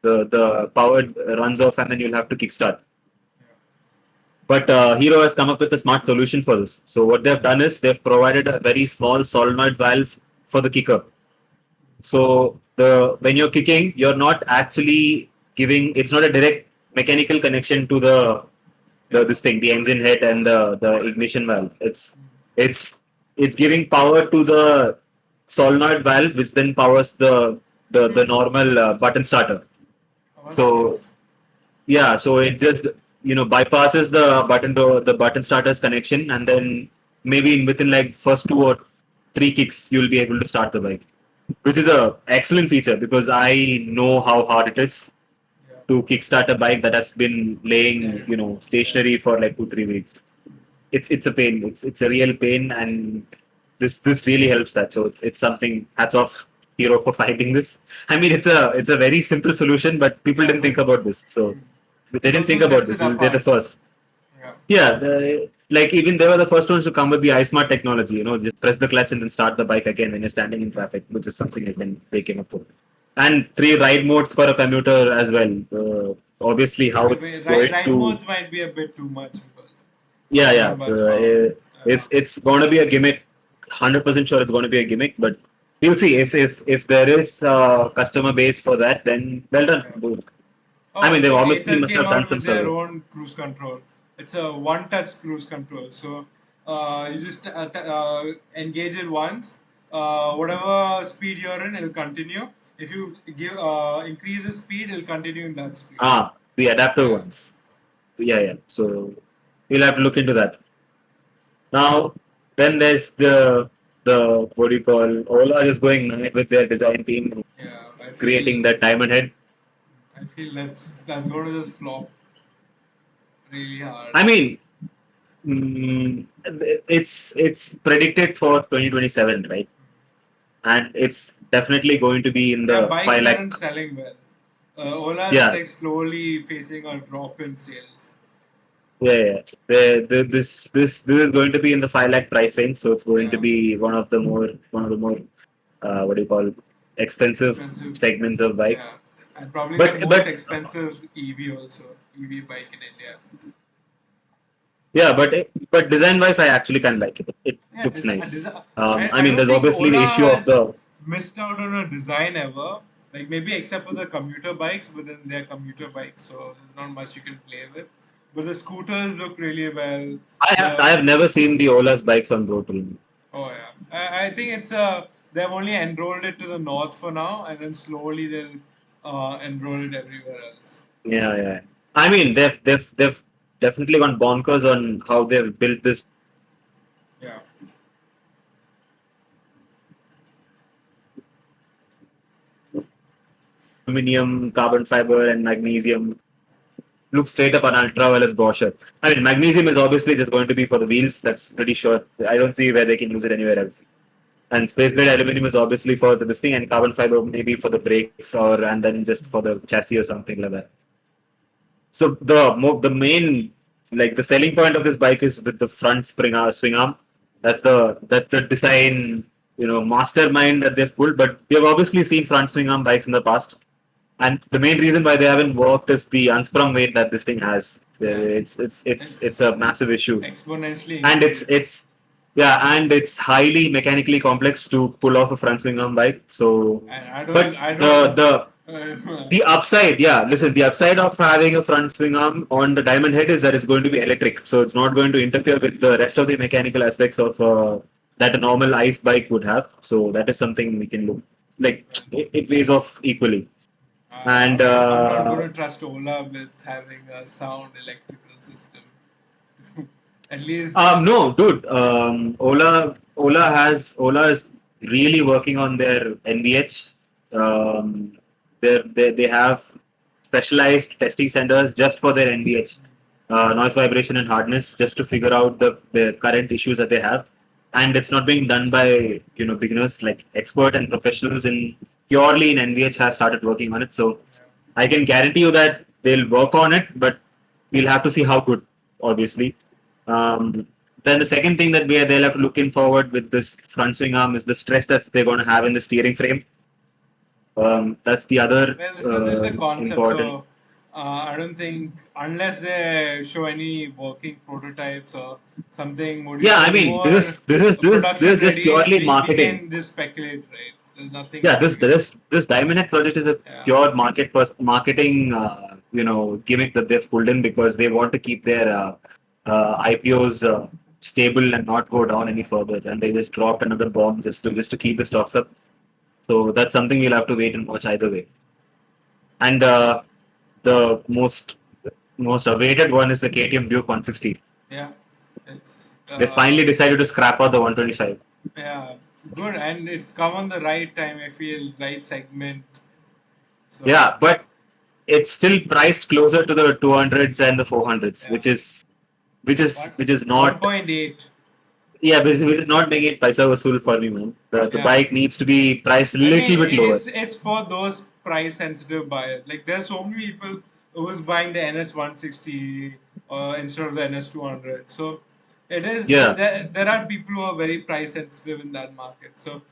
the power runs off, and then you'll have to kickstart. But Hero has come up with a smart solution for this. So what they've done is they've provided a very small solenoid valve for the kicker. So the when you're kicking, you're not actually giving. It's not a direct mechanical connection to the Yeah. this thing, the engine head and the ignition valve. It's it's giving power to the solenoid valve, which then powers the normal button starter. Oh, that's So nice. yeah, so it just bypasses the button starter's connection, and then maybe within like first 2 or 3 kicks you'll be able to start the bike, which is a excellent feature because I know how hard it is Yeah. to kickstart a bike that has been laying Dead. Yeah. stationary for like 2-3 weeks. It's a pain. It's a real pain, and this really helps that. So it's something. Hats off Hero for finding this. I mean, it's a very simple solution, but people Yeah, didn't but think about this. So they it didn't also think about sets this. it They're the apart. first. Yeah. Yeah, like even they were the first ones to come with the iSmart technology. Just press the clutch and then start the bike again when you're standing in traffic, which is something I can they came up with. And 3 ride modes for a commuter as well. Obviously, how it's going Ride to modes might be a bit too much because yeah, there's yeah. not much power. It's going to be a gimmick. 100% sure it's going to be a gimmick, but we'll see if there is customer base for that, then well done. Yeah. Good. I Oh, mean, they so obviously Aether must came have done out some with their survey. own cruise control. It's a one-touch cruise control. So you just engage it once. Whatever speed you're in, it'll continue. If you give increase the speed, it'll continue in that speed. The adaptive Yeah. ones. Yeah, yeah. So we'll have to look into that. Now, then there's the what do you call Ola is going mad with their design team Yeah. creating that diamond head. I feel that's going to just flop really hard. I mean, it's predicted for 2027, right? And it's definitely going to be in Their the bikes 5 lakh. aren't selling well. Ola is Yeah, like slowly facing a drop in sales. yeah, yeah. This is going to be in the 5 lakh price range, so it's going to Yeah. be one of the more what do you call expensive Expensive. segments of Yeah. bikes. And probably the But most but expensive EV also. EV bike in India. yeah, but design wise, I actually kind of like it. It Yeah, looks nice. I I mean, don't there's think obviously the Ola issue of has the missed out on a design ever. Like maybe except for the commuter bikes, but then they're commuter bikes, so there's not much you can play with. But the scooters look really well. I have never seen the Ola's bikes on road. Oh yeah, I think it's they've only enrolled it to the north for now, and then slowly they'll enroll it everywhere else. Yeah, yeah. I mean, they've definitely gone bonkers on how they've built this Yeah, aluminum, carbon fiber, and magnesium. Looks straight up an ultra wireless brochure. I mean, magnesium is obviously just going to be for the wheels. That's pretty sure. I don't see where they can use it anywhere else. And space grade aluminum is obviously for this thing, and carbon fiber maybe for the brakes or and then just for the chassis or something like that. So the main like the selling point of this bike is with the front swing arm. That's the design mastermind that they've pulled. But we have obviously seen front swing arm bikes in the past, and the main reason why they haven't worked is the unsprung weight that this thing has. yeah, It's it's a massive issue, exponentially and it's increased. it's yeah, and it's highly mechanically complex to pull off a front swing arm bike. So, And but I the don't. the Uh, the upside, yeah, listen, the upside of having a front swing arm on the diamond head is that it's going to be electric. So it's not going to interfere with the rest of the mechanical aspects of that a normal ice bike would have. So that is something we can look like it weighs off equally. And I'm not going to trust Ola with having a sound electrical system. At least, no, dude. Ola is really working on their NVH. Um, they have specialized testing centers just for their NVH, noise, vibration, and hardness, just to figure out the current issues that they have. And it's not being done by beginners, like expert and professionals in purely in NVH have started working on it. So I can guarantee you that they'll work on it, but we'll have to see how good, obviously. Then the second thing that they'll have to look in forward with this front swing arm is the stress that they're going to have in the steering frame. That's the other well, this is just a concept. important. So, I don't think unless they show any working prototypes or something. What do you Yeah, I say? mean, More this production is just ready. purely We marketing. can just speculate, right? There's nothing Yeah, that we can. this Diamond Head project is a Yeah. pure marketing gimmick that they've pulled in because they want to keep their IPOs stable and not go down any further, and they just dropped another bomb just to keep the stocks up. So that's something we'll have to wait and watch either way. And the most awaited one is the KTM Duke 160. Yeah. It's They finally decided to scrap out the 125. yeah, good, and it's come on the right time. I feel right segment. So Yeah, but it's still priced closer to the 200s and the 400s, yeah, one which is one not, point eight. yeah, which is not making it paisa vasool for me, man. The Yeah, bike needs to be priced a I little mean bit lower. it's for those price sensitive buyers. Like there's so many people who's buying the NS 160 instead of the NS 200. So it is Yeah, there are people who are very price sensitive in that market. So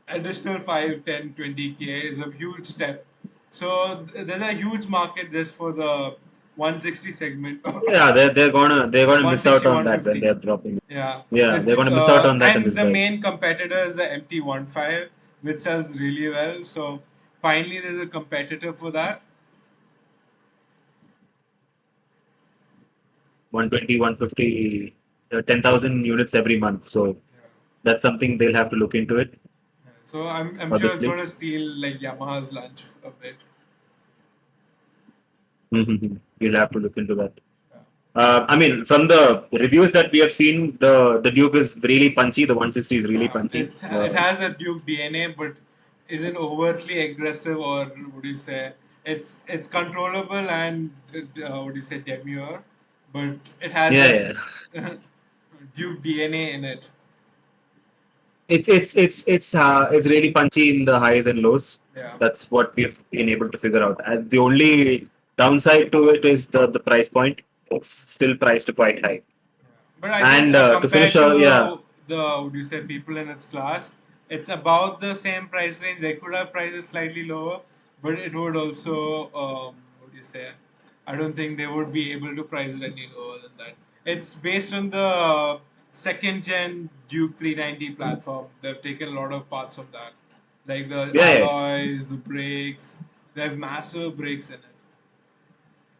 additional 5, 10, 20K is a huge step. So there's a huge market just for the 160 segment. yeah, they're gonna miss out 160, on that when 150. they're dropping it. Yeah, Yeah, they're gonna miss out on that in and this the bike. main competitor is the MT-15, which sells really well. So finally, there's a competitor for that. 120, 150, 10,000 units every month. So Yeah. that's something they'll have to look into it, So I'm sure it's obviously. going to steal like Yamaha's lunch a bit. You'll have to look into that. Yeah. I mean, from the reviews that we have seen, the Duke is really punchy. The 160 is really punchy. It has a Duke DNA, but isn't overtly aggressive or what do you say? It's controllable and what do you say demure, but it has Yeah, that yeah. Duke DNA in it. It's really punchy in the highs and lows. Yeah. That's what we've been able to figure out. And the only downside to it is the price point. It's still priced quite high. But I think And to finish, compared yeah, to the would you say people in its class, it's about the same price range. They could have prices slightly lower, but it would also what do you say? I don't think they would be able to price it any lower than that. It's based on the second gen Duke 390 platform. They've taken a lot of parts from that, like the yeah, yeah, alloys, the brakes. They have massive brakes in it.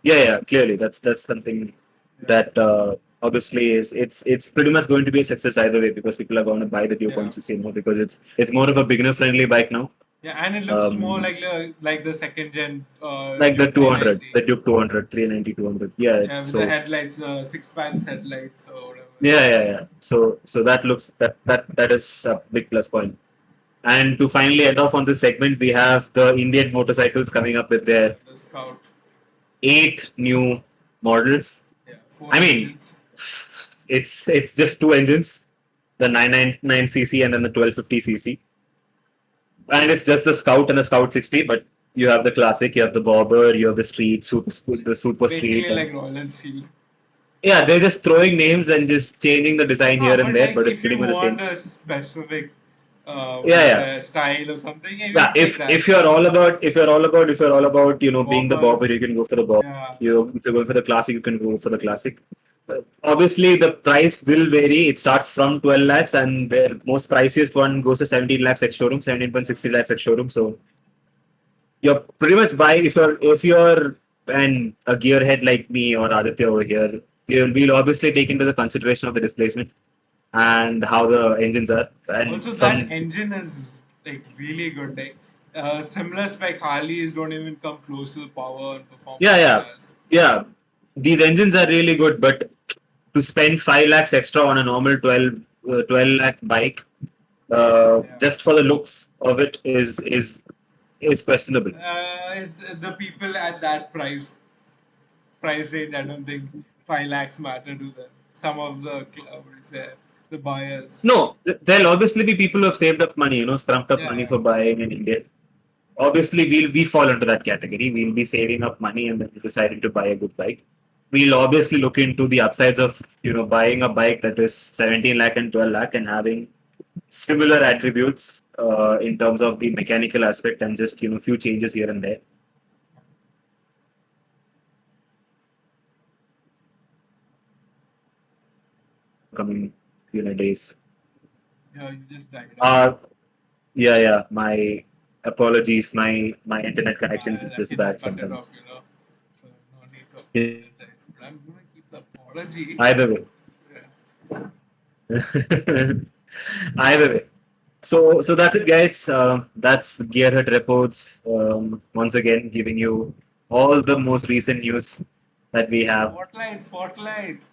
yeah. Clearly, that's something Yeah, that obviously it's pretty much going to be a success either way because people are going to buy the Duke yeah. 160 more because it's more of a beginner friendly bike now. Yeah, and it looks more Um, like the second gen like the Duke 200, 390. the Duke 200, 390, 200. Yeah, Yeah, with the so headlights, six packs headlights or whatever. yeah. So that looks that is a big plus point. And to finally end off on this segment, we have the Indian motorcycles coming up with Yeah, their the Scout. 8 new models. Yeah, four I mean, engines. it's just 2 engines, the 999cc and then the 1250cc, and it's just the Scout and the Scout 60. But you have the classic, you have the Bobber, you have the Street, the Super Street, Basically and like Royal Enfield. yeah, they're just throwing names and just changing the design No, here and but there, like but it's if pretty you much the want same. a specific, what do Yeah, you yeah. say, style or something, yeah, you Yeah, take that. if you're all about being the bobber, Bobbers. you can go for the bob. Yeah. If you're going for the classic, you can go for the classic. Obviously, the price will vary. It starts from 12 lakhs, and the most priciest one goes to 17 lakhs ex showroom, Yeah. 17.60 lakhs ex showroom. So you're pretty much buying if you're a gearhead like me or Aditya over here, we'll obviously take into the consideration of the displacement and how the engines are. And Also, that from engine is like really good. Like similar spec Harleys don't even come close to the power and yeah, performance it yeah, has. yeah, these engines are really good, but to spend 5 lakhs extra on a normal 12 lakh bike Yeah. just for the looks of it is questionable. The people at that price range, I don't think 5 lakhs matter to them. Some of the what do you say, the buyers. No, there'll obviously be people who have saved up money, scrumped up Yeah, money yeah, for buying in India. Obviously, we fall into that category. We'll be saving up money and then deciding to buy a good bike. We'll obviously look into the upsides of buying a bike that is 17 lakh and 12 lakh and having similar attributes in terms of the mechanical aspect and just few changes here and there. coming days. Yeah, you just died out. Uh, yeah. My apologies. My internet connections is I just can just bad cut it off, sometimes. So no need to Yeah. apologize. But I'm gonna keep the apology. Either way. Yeah. Either way. So that's it, guys. That's Gearhead Reports. Once again, giving you all the most recent news that we have. Spotlight, spotlight.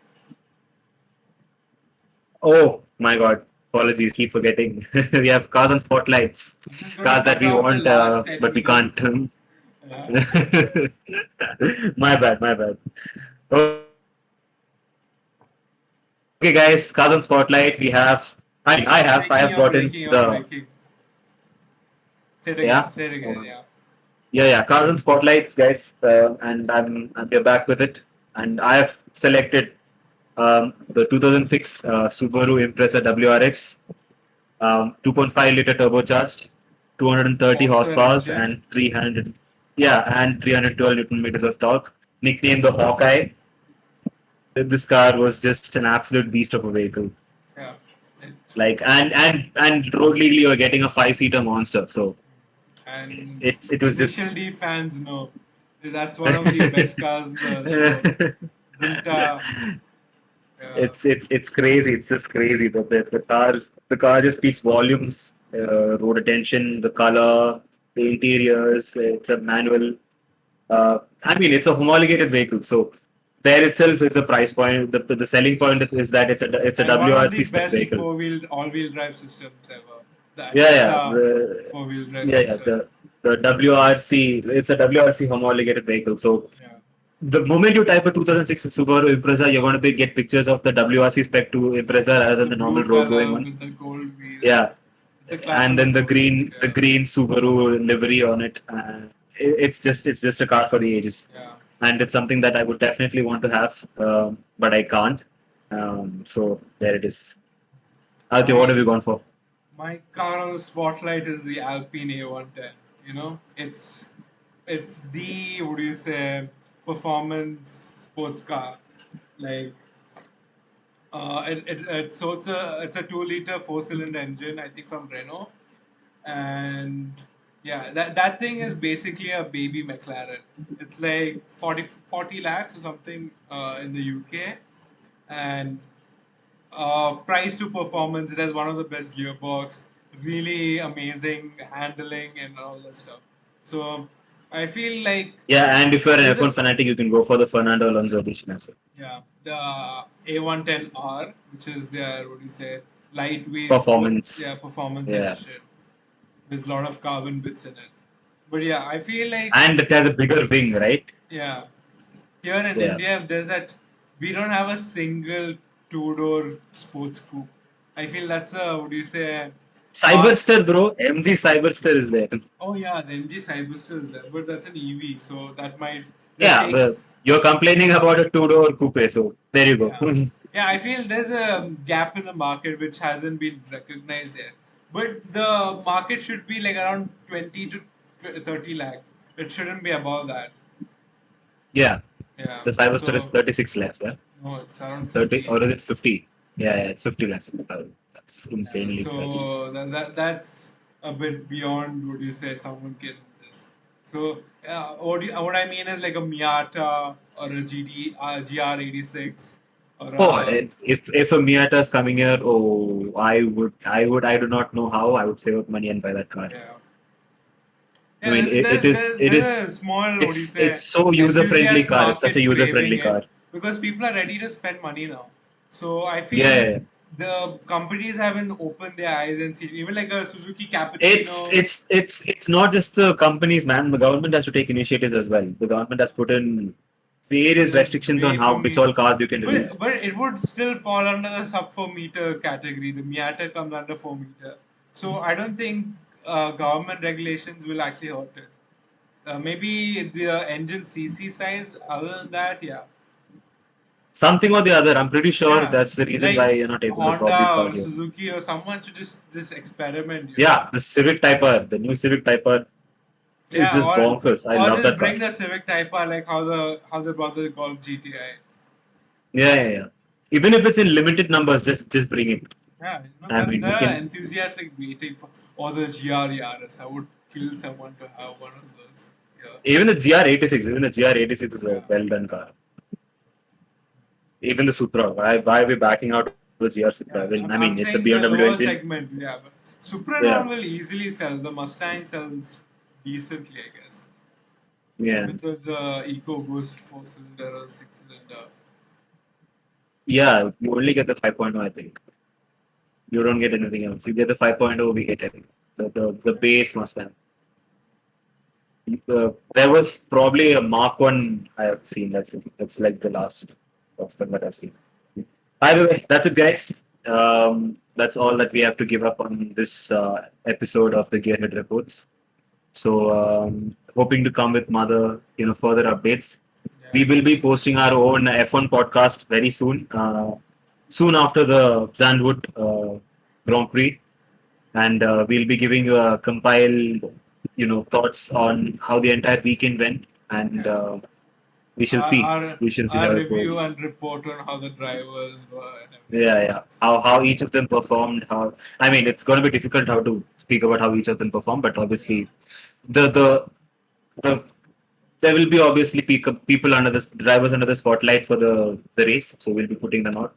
Oh my God! Apologies, keep forgetting. We have cars on spotlights, I'm just gonna cars that cut we off the want, last 10 but we can't. minutes. Yeah. My bad, my bad. Okay, guys, cars on spotlight. We have. I Breaking, have you're gotten breaking, you're the breaking. Say it again, yeah. say it again, yeah. Yeah, Cars Spotlights, guys, and I'm here back with it. And I have selected the 2006 Subaru Impreza WRX, 2.5 liter turbocharged, 230 Boxer horsepower, engine. and 300 and 312 Newton meters of torque. Nicknamed the Hawkeye. This car was just an absolute beast of a vehicle. Yeah. It, Like and road legally, you're getting a five-seater monster. So and it was just. Initial D fans know that's one of the best cars in the show. Didn't, yeah, It's crazy. It's just crazy. The car just speaks volumes. Road attention, the color, the interiors. It's a manual. I mean, it's a homologated vehicle, so there itself is the price point. The selling point is that it's a and one of the WRC spec best vehicle. four-wheel, all-wheel drive systems ever. The Yeah. Impreza four-wheel drive Yeah. system. The WRC. It's a WRC homologated vehicle, so Yeah. the moment you type a 2006 Subaru Impreza, you're going to get pictures of the WRC Spec 2 Impreza rather than The the normal blue road going color one. with the gold Yeah, wheels. It's a and classic then story. the Yeah. green Subaru livery on it. It's just a car for the ages, Yeah. and it's something that I would definitely want to have, but I can't. So there it is. Okay, what have My you gone for? my car on the spotlight is the Alpine A110. It's the, what do you say, performance sports car. Like, it's a 2 liter 4 cylinder engine, I think, from Renault. And yeah, that thing is basically a baby McLaren. It's like 40 lakhs or something in the UK. And price to performance, it has one of the best gearbox, really amazing handling and all that stuff. So I feel like Yeah, and if you're an there's F1 a fanatic, you can go for the Fernando Alonso edition as well. yeah, the A110R, which is their, what do you say, lightweight sport, yeah, Performance. performance Yeah, edition with a lot of carbon bits in it. But yeah, I feel like, and it has a bigger wing, right? yeah, here in Yeah. India, if there's that, we don't have a single two-door sports coupe. I feel that's a, what do you say, uh, Cyberster, bro. MG Cyberster is there. oh yeah, the MG Cyberster is there, but that's an EV, so that Yeah, takes, you're complaining about a two-door coupe, so there you go. yeah. Yeah, I feel there's a gap in the market which hasn't been recognized yet. But the market should be like around 20 to 30 lakh. It shouldn't be above that. Yeah, Yeah. the Cyberster is So, 36 lakhs, yeah? no, it's around 30, 50. or is it 50? Yeah, it's 50 lakhs. That's Yeah, insanely priced. so that's a bit beyond, what you say, someone can this. So what I mean is like a Miata or a GR86 or Oh, a, and if a Miata is coming here, oh, I do not know how I would save up money and buy that car. yeah. I Yeah, mean, there's a small, what do you it's say, so user-friendly enthusiast car. It's such a market craving user-friendly it car. because people are ready to spend money now. So I Yeah, feel yeah, yeah. the companies haven't opened their eyes and seen, even like a Suzuki It's Cappuccino. it's it's it's not just the companies, man. The government has to take initiatives as well. The government has put in various There's a restrictions on way how for which me, all cars you can release. but it would still fall under the sub 4 meter category. The Miata comes under 4 meter, so I don't think government regulations will actually hurt it. Maybe the engine CC size. Other than that, yeah. Something or the other. I'm pretty sure Yeah, that's the reason why like you're not able to drop these Honda cars or here. Suzuki or someone to just experiment. Yeah, the Civic Type R, the new Civic Type R is Yeah, just bonkers. I or love just that car. bring the Civic Type R, like how they brought the Golf GTI. Yeah. Even if it's in limited numbers, just bring it. Yeah, I mean, there we are can enthusiasts like waiting for or the GRERS. I would kill someone to have one of those. Yeah, even the GR86. Even the GR86 is a yeah. well done car. Even the Supra. Why are we backing out of the GR Supra? Well, I mean, it's a I'm saying BMW the lower engine. segment. Yeah, but Supra and Yeah, all will easily sell. The Mustang sells decently, I guess. yeah, With those EcoBoost 4 cylinder or 6 cylinder. yeah. You only get the 5.0, I think. You don't get anything else. You get the 5.0 V8, I think. The base Mustang. There was probably a Mark One I have seen. That's like the last of them that I've seen. Either way, that's it, guys. That's all that we have to give up on this episode of the Gearhead Reports. So, hoping to come with further updates. Yeah, We will be posting our own F1 podcast very soon. Soon after the Zandvoort Grand Prix, and we'll be giving you a compiled, thoughts on how the entire weekend went, and yeah. we shall Our, see. our We shall see our how it review goes. and report on how the drivers were and everything Yeah, yeah. else. How each of them performed. How I mean, it's going to be difficult how to speak about how each of them performed, but Yeah, obviously the the the there will be obviously people under the drivers under the spotlight for the race, so we'll be putting them out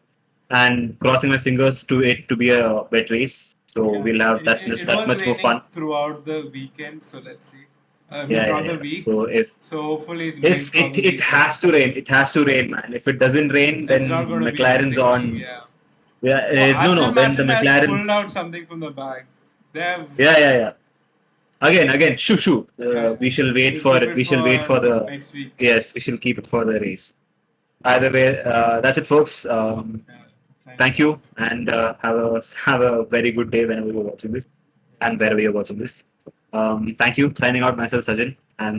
and crossing my fingers to it to be a wet race. So yeah. we'll have It, that it, it that was much more raining fun. throughout the weekend, so let's see. I mean, Yeah, yeah, throughout the yeah. week. So if So hopefully it rains it's throughout it the it weekend. has to rain. It has to rain, man. If it doesn't rain, It's not then going to be McLaren's entertaining. on. Yeah. Yeah, Oh, no, no. Aston Then the Martin has pulled McLaren's. out something from the bag. They have. Yeah, yeah, yeah. Again, shoo, shoo. Yeah, We shall wait we'll for keep it. it We shall wait for for the. next week. Yes, we shall keep it for the race. Either way, that's it, folks. Yeah, signing Thank off. you, and have a very good day whenever you're watching this and wherever you're watching this. Thank you. Signing out myself, Sajin.